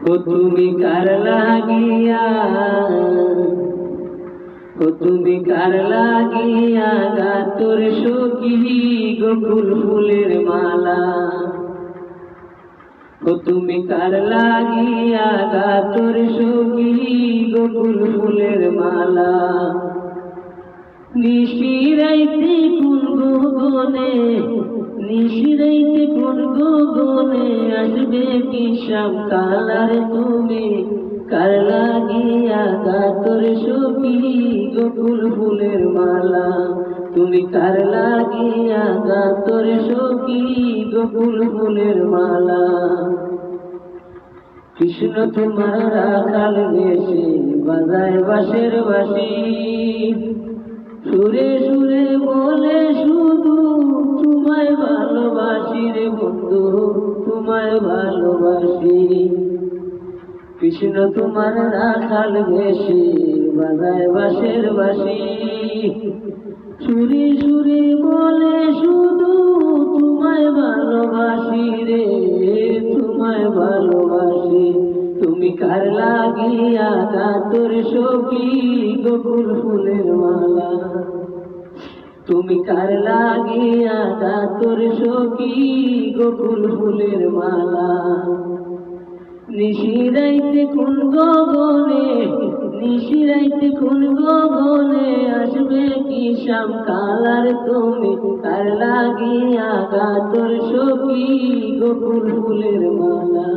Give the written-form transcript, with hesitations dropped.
ও তুমি কার লাগিয়া, ও তুমি কার লাগিয়া গাতর সখী গোকুল ফুলের মালা। ও তুমি কার লাগিয়া গাতর সখী গোকুল ফুলের মালা। নিশিরাইতে কোন গগনে, নিশিরাইতে কোন গগনে আসবে কি শ্যাম কালার। তুমি কার লাগিয়া গাতর সখী গোকুল ফুলের মালা। তুমি কার লাগিয়া গাতর সখী গোকুল ফুলের মালা। কৃষ্ণ তোমার রাখাল বেশে বাজায় বাঁশের বাঁশি, সুরে সুরে বলে শুধু তোমায় ভালোবাসি রে বন্ধু, তোমায় ভালোবাসি। কৃষ্ণ তোমার রাখাল বেশে বাজায় বাঁশের বাঁশি, সুরে সুরে বলে শুধু তোমায় ভালোবাসি রে, তোমায় ভালোবাসি। তুমি কার লাগিয়া গাতর সখী গোকুল ফুলের মালা। তুমি কার লাগিয়া গাতর সখী গোকুল ফুলের মালা। নিশিরাইতে কোন গগনে, নিশিরাইতে কোন গগনে আসবে কি শ্যাম কালার। তুমি কার লাগিয়া গাতর সখী গোকুল ফুলের মালা।